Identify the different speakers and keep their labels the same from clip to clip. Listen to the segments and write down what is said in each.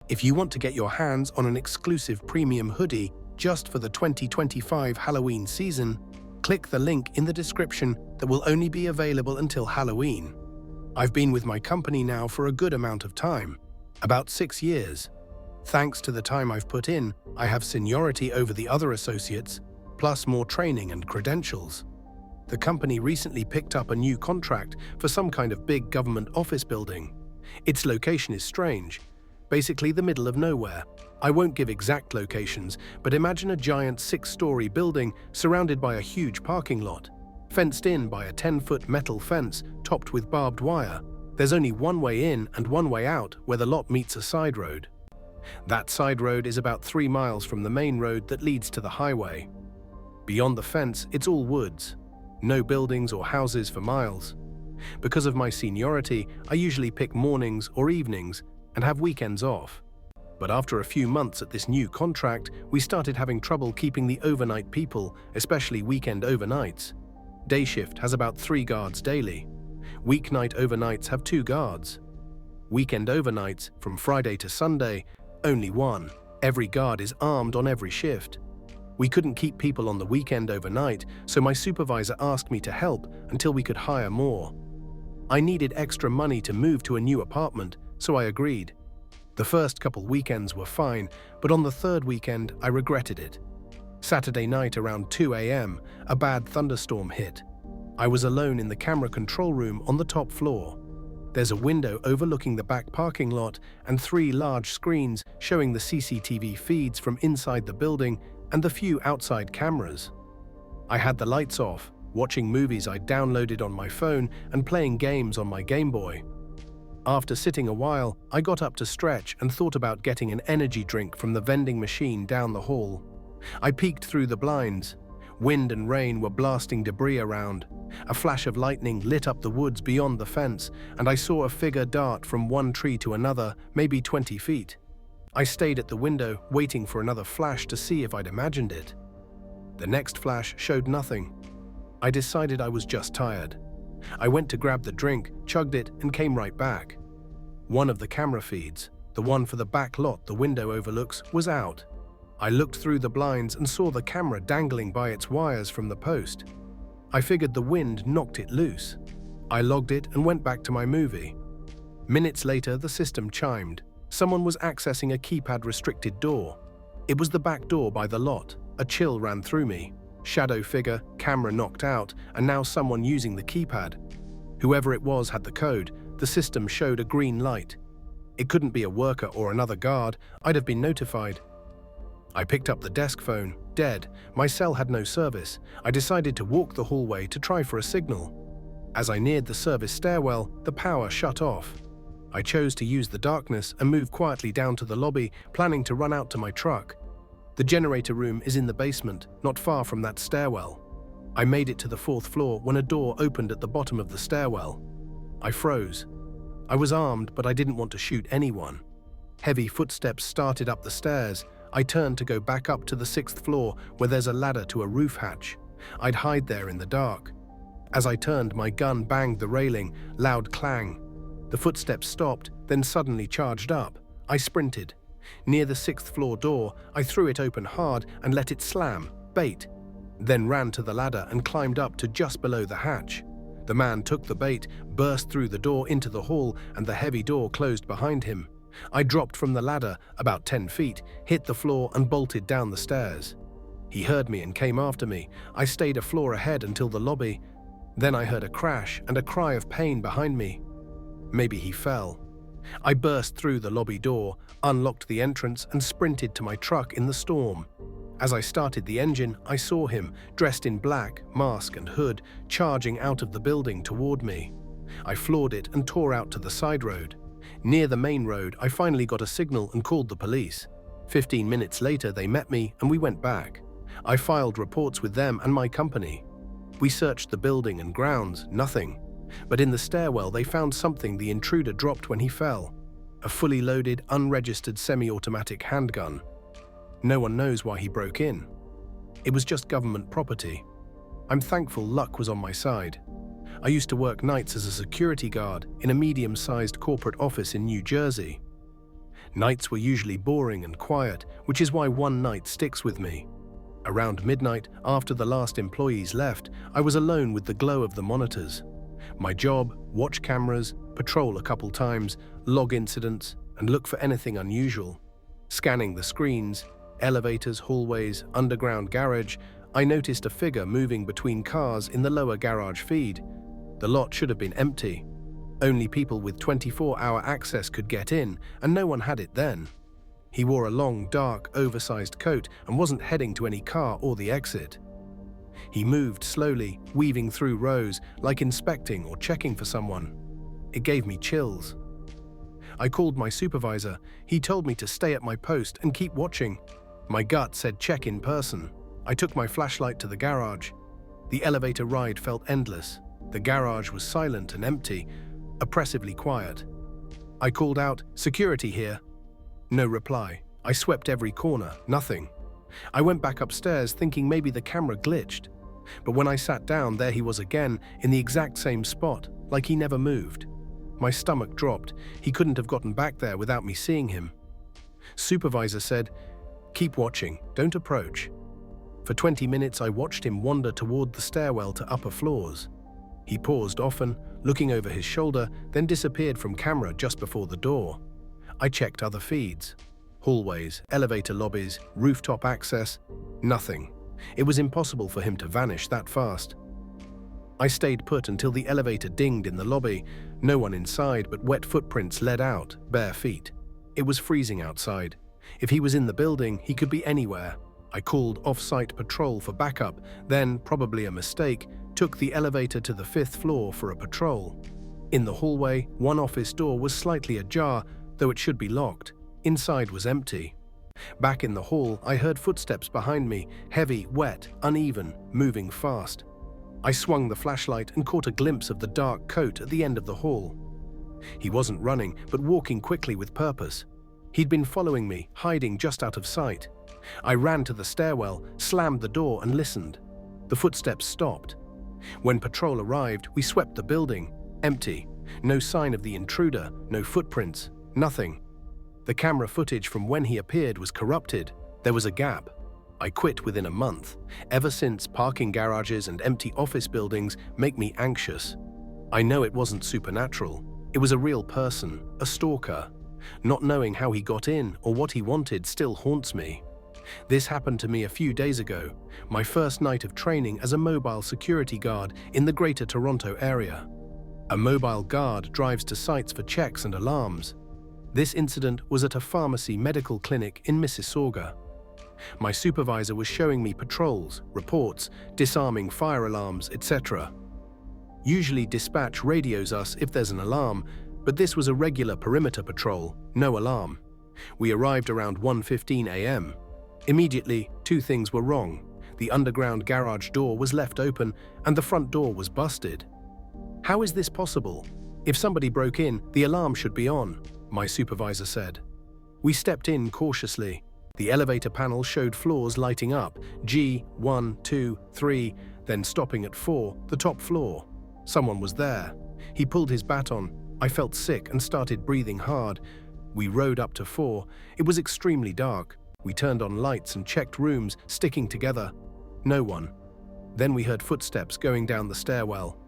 Speaker 1: If you want to get your hands on an exclusive premium hoodie just for the 2025 Halloween season, click the link in the description that will only be available until Halloween. I've been with my company now for a good amount of time, about 6 years. Thanks to the time I've put in, I have seniority over the other associates, plus more training and credentials. The company recently picked up a new contract for some kind of big government office building. Its location is strange, basically the middle of nowhere. I won't give exact locations, but imagine a giant 6-story building surrounded by a huge parking lot, fenced in by a 10-foot metal fence topped with barbed wire. There's only one way in and one way out where the lot meets a side road. That side road is about 3 miles from the main road that leads to the highway. Beyond the fence, it's all woods. No buildings or houses for miles. Because of my seniority, I usually pick mornings or evenings and have weekends off. But after a few months at this new contract, we started having trouble keeping the overnight people, especially weekend overnights. Day shift has about 3 guards daily. Weeknight overnights have 2 guards. Weekend overnights, from Friday to Sunday, only 1. Every guard is armed on every shift. We couldn't keep people on the weekend overnight, so my supervisor asked me to help until we could hire more. I needed extra money to move to a new apartment, so I agreed. The first couple weekends were fine, but on the 3rd weekend, I regretted it. Saturday night around 2 a.m., a bad thunderstorm hit. I was alone in the camera control room on the top floor. There's a window overlooking the back parking lot and 3 large screens showing the CCTV feeds from inside the building and the few outside cameras. I had the lights off, watching movies I'd downloaded on my phone and playing games on my Game Boy. After sitting a while, I got up to stretch and thought about getting an energy drink from the vending machine down the hall. I peeked through the blinds. Wind and rain were blasting debris around. A flash of lightning lit up the woods beyond the fence, and I saw a figure dart from one tree to another, maybe 20 feet. I stayed at the window, waiting for another flash to see if I'd imagined it. The next flash showed nothing. I decided I was just tired. I went to grab the drink, chugged it, and came right back. One of the camera feeds, the one for the back lot the window overlooks, was out. I looked through the blinds and saw the camera dangling by its wires from the post. I figured the wind knocked it loose. I logged it and went back to my movie. Minutes later, the system chimed. Someone was accessing a keypad-restricted door. It was the back door by the lot. A chill ran through me. Shadow figure, camera knocked out, and now someone using the keypad. Whoever it was had the code. The system showed a green light. It couldn't be a worker or another guard. I'd have been notified. I picked up the desk phone. Dead. My cell had no service. I decided to walk the hallway to try for a signal. As I neared the service stairwell, the power shut off. I chose to use the darkness and move quietly down to the lobby, planning to run out to my truck. The generator room is in the basement, not far from that stairwell. I made it to the 4th floor when a door opened at the bottom of the stairwell. I froze. I was armed, but I didn't want to shoot anyone. Heavy footsteps started up the stairs. I turned to go back up to the 6th floor where there's a ladder to a roof hatch. I'd hide there in the dark. As I turned, my gun banged the railing, loud clang. The footsteps stopped, then suddenly charged up. I sprinted. Near the 6th floor door, I threw it open hard and let it slam, bait, then ran to the ladder and climbed up to just below the hatch. The man took the bait, burst through the door into the hall, and the heavy door closed behind him. I dropped from the ladder, about 10 feet, hit the floor and bolted down the stairs. He heard me and came after me. I stayed a floor ahead until the lobby. Then I heard a crash and a cry of pain behind me. Maybe he fell. I burst through the lobby door, unlocked the entrance, and sprinted to my truck in the storm. As I started the engine, I saw him, dressed in black, mask and hood, charging out of the building toward me. I floored it and tore out to the side road. Near the main road, I finally got a signal and called the police. 15 minutes later, they met me and we went back. I filed reports with them and my company. We searched the building and grounds, nothing. But in the stairwell, they found something the intruder dropped when he fell. A fully loaded, unregistered semi-automatic handgun. No one knows why he broke in. It was just government property. I'm thankful luck was on my side. I used to work nights as a security guard in a medium-sized corporate office in New Jersey. Nights were usually boring and quiet, which is why one night sticks with me. Around midnight, after the last employees left, I was alone with the glow of the monitors. My job: watch cameras, patrol a couple times, log incidents, and look for anything unusual. Scanning the screens, elevators, hallways, underground garage, I noticed a figure moving between cars in the lower garage feed. The lot should have been empty. Only people with 24-hour access could get in, and no one had it then. He wore a long, dark, oversized coat and wasn't heading to any car or the exit. He moved slowly, weaving through rows, like inspecting or checking for someone. It gave me chills. I called my supervisor. He told me to stay at my post and keep watching. My gut said check in person. I took my flashlight to the garage. The elevator ride felt endless. The garage was silent and empty, oppressively quiet. I called out, "Security here." No reply. I swept every corner, nothing. I went back upstairs thinking maybe the camera glitched. But when I sat down, there he was again, in the exact same spot, like he never moved. My stomach dropped. He couldn't have gotten back there without me seeing him. Supervisor said, "Keep watching, don't approach." For 20 minutes I watched him wander toward the stairwell to upper floors. He paused often, looking over his shoulder, then disappeared from camera just before the door. I checked other feeds. Hallways, elevator lobbies, rooftop access. Nothing. It was impossible for him to vanish that fast. I stayed put until the elevator dinged in the lobby. No one inside, but wet footprints led out, bare feet. It was freezing outside. If he was in the building, he could be anywhere. I called off-site patrol for backup, then, probably a mistake, took the elevator to the 5th floor for a patrol. In the hallway, one office door was slightly ajar, though it should be locked. Inside was empty. Back in the hall, I heard footsteps behind me, heavy, wet, uneven, moving fast. I swung the flashlight and caught a glimpse of the dark coat at the end of the hall. He wasn't running, but walking quickly with purpose. He'd been following me, hiding just out of sight. I ran to the stairwell, slammed the door and listened. The footsteps stopped. When patrol arrived, we swept the building. Empty. No sign of the intruder, no footprints, nothing. The camera footage from when he appeared was corrupted. There was a gap. I quit within a month. Ever since, parking garages and empty office buildings make me anxious. I know it wasn't supernatural. It was a real person, a stalker. Not knowing how he got in or what he wanted still haunts me. This happened to me a few days ago, my first night of training as a mobile security guard in the Greater Toronto area. A mobile guard drives to sites for checks and alarms. This incident was at a pharmacy medical clinic in Mississauga. My supervisor was showing me patrols, reports, disarming fire alarms, etc. Usually dispatch radios us if there's an alarm, but this was a regular perimeter patrol, no alarm. We arrived around 1:15 a.m. Immediately, two things were wrong. The underground garage door was left open and the front door was busted. How is this possible? If somebody broke in, the alarm should be on, my supervisor said. We stepped in cautiously. The elevator panel showed floors lighting up, G, 1, 2, 3, then stopping at 4, the top floor. Someone was there. He pulled his baton. I felt sick and started breathing hard. We rode up to 4. It was extremely dark. We turned on lights and checked rooms, sticking together. No one. Then we heard footsteps going down the stairwell.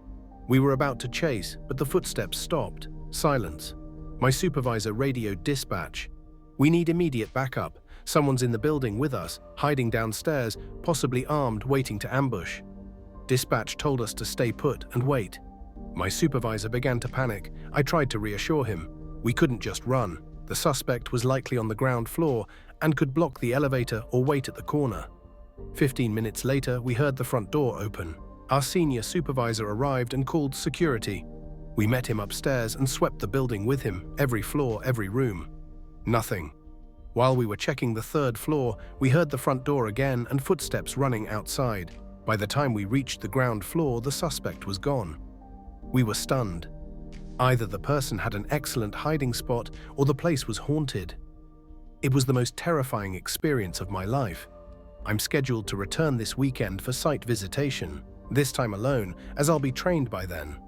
Speaker 1: We were about to chase, but the footsteps stopped. Silence. My supervisor radioed dispatch. We need immediate backup. Someone's in the building with us, hiding downstairs, possibly armed, waiting to ambush. Dispatch told us to stay put and wait. My supervisor began to panic. I tried to reassure him. We couldn't just run. The suspect was likely on the ground floor and could block the elevator or wait at the corner. 15 minutes later, we heard the front door open. Our senior supervisor arrived and called security. We met him upstairs and swept the building with him, every floor, every room. Nothing. While we were checking the 3rd floor, we heard the front door again and footsteps running outside. By the time we reached the ground floor, the suspect was gone. We were stunned. Either the person had an excellent hiding spot or the place was haunted. It was the most terrifying experience of my life. I'm scheduled to return this weekend for site visitation, this time alone, as I'll be trained by then.